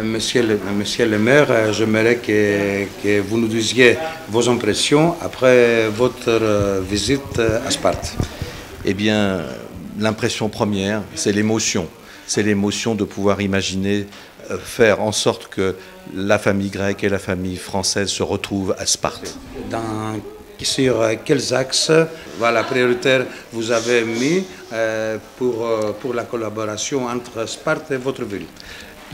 Monsieur le maire, j'aimerais que vous nous disiez vos impressions après votre visite à Sparte. Eh bien, l'impression première, c'est l'émotion. C'est l'émotion de pouvoir imaginer faire en sorte que la famille grecque et la famille française se retrouvent à Sparte. Sur quels axes prioritaires vous avez mis pour la collaboration entre Sparte et votre ville?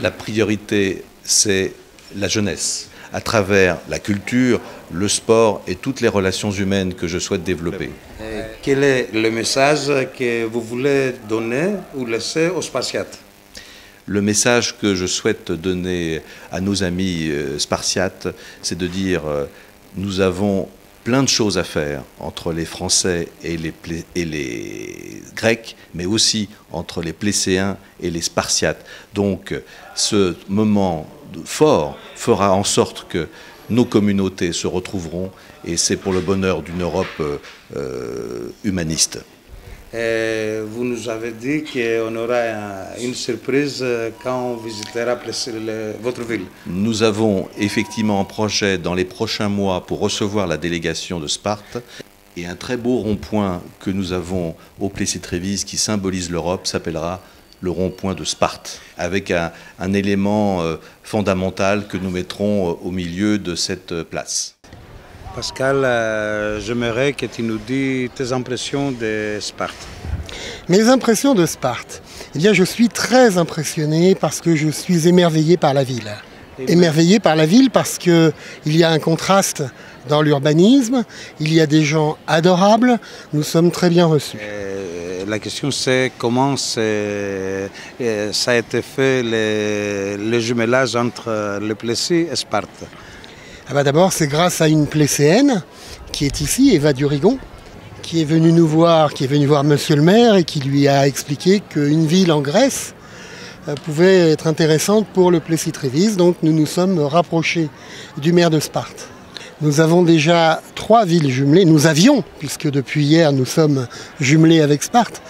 La priorité, c'est la jeunesse, à travers la culture, le sport et toutes les relations humaines que je souhaite développer. Quel est le message que vous voulez donner ou laisser aux Spartiates? Le message que je souhaite donner à nos amis spartiates, c'est de dire nous avons plein de choses à faire entre les Français et les Grecs, mais aussi entre les Plécéens et les Spartiates. Donc ce moment fort fera en sorte que nos communautés se retrouveront et c'est pour le bonheur d'une Europe humaniste. Vous nous avez dit qu'on aura une surprise quand on visitera votre ville. Nous avons effectivement un projet dans les prochains mois pour recevoir la délégation de Sparte. Et un très beau rond-point que nous avons au Plessis-Trévise qui symbolise l'Europe s'appellera le rond-point de Sparte, avec un élément fondamental que nous mettrons au milieu de cette place. Pascal, j'aimerais que tu nous dises tes impressions de Sparte. Mes impressions de Sparte. Eh bien, je suis très impressionné parce que je suis émerveillé par la ville. Émerveillé par la ville parce qu'il y a un contraste dans l'urbanisme, il y a des gens adorables, nous sommes très bien reçus. La question c'est comment ça a été fait le jumelage entre le Plessis et Sparte. D'abord, c'est grâce à une Plécéenne qui est ici, Eva Durigon, qui est venue nous voir, qui est venue voir Monsieur le maire et qui lui a expliqué qu'une ville en Grèce pouvait être intéressante pour le Plessis-Trévise. Donc nous nous sommes rapprochés du maire de Sparte. Nous avons déjà 3 villes jumelées. Nous avions, puisque depuis hier nous sommes jumelés avec Sparte.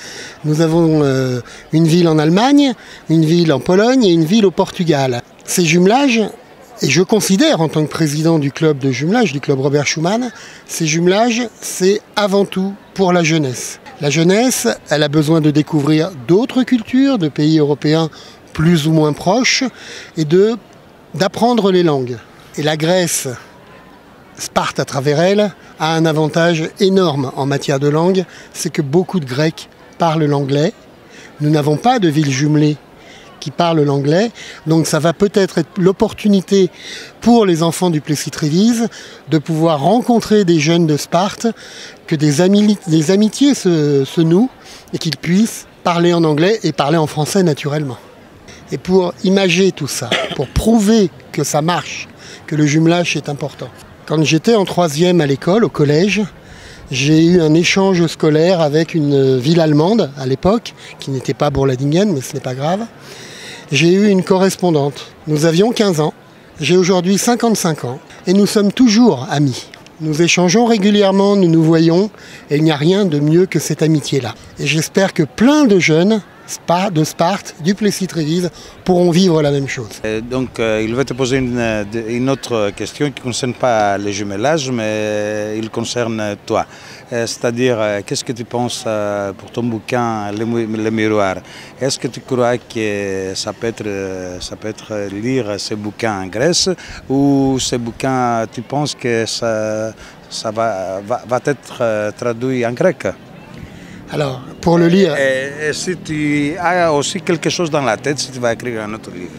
Nous avons une ville en Allemagne, une ville en Pologne et une ville au Portugal. Ces jumelages, et je considère en tant que président du club de jumelage, du club Robert Schuman, ces jumelages, c'est avant tout pour la jeunesse. La jeunesse, elle a besoin de découvrir d'autres cultures, de pays européens plus ou moins proches, et d'apprendre les langues. Et la Grèce, Sparte à travers elle, a un avantage énorme en matière de langue, c'est que beaucoup de Grecs parlent l'anglais. Nous n'avons pas de ville jumelée qui parlent l'anglais, donc ça va peut-être être l'opportunité pour les enfants du Plessis-Trévise de pouvoir rencontrer des jeunes de Sparte, que des amitiés se nouent et qu'ils puissent parler en anglais et parler en français naturellement. Et pour imager tout ça, pour prouver que ça marche, que le jumelage est important. Quand j'étais en 3e à l'école, au collège, j'ai eu un échange scolaire avec une ville allemande à l'époque, qui n'était pas Bourladingen, mais ce n'est pas grave. J'ai eu une correspondante. Nous avions 15 ans, j'ai aujourd'hui 55 ans, et nous sommes toujours amis. Nous échangeons régulièrement, nous nous voyons, et il n'y a rien de mieux que cette amitié-là. Et j'espère que plein de jeunes de Sparte, du Plessis-Trévise, pourront vivre la même chose. Donc, il va te poser une autre question qui ne concerne pas les jumelages, mais il concerne toi. C'est-à-dire, qu'est-ce que tu penses pour ton bouquin, Le Miroir? Est-ce que tu crois que ça peut être lire ce bouquin en Grèce ou ce bouquin, tu penses que ça va être traduit en grec? Alors, pour le lire... Et si tu as aussi quelque chose dans la tête, si tu vas écrire un autre livre?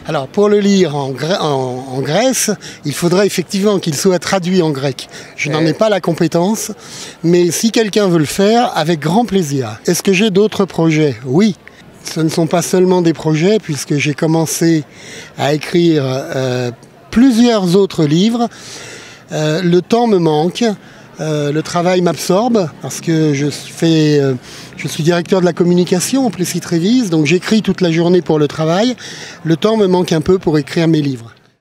Alors, pour le lire en Grèce, il faudrait effectivement qu'il soit traduit en grec. Je n'en ai pas la compétence, mais si quelqu'un veut le faire, avec grand plaisir. Est-ce que j'ai d'autres projets? Oui. Ce ne sont pas seulement des projets, puisque j'ai commencé à écrire plusieurs autres livres. Le temps me manque. Le travail m'absorbe parce que je suis directeur de la communication au Plessis-Trévise, donc j'écris toute la journée pour le travail. Le temps me manque un peu pour écrire mes livres.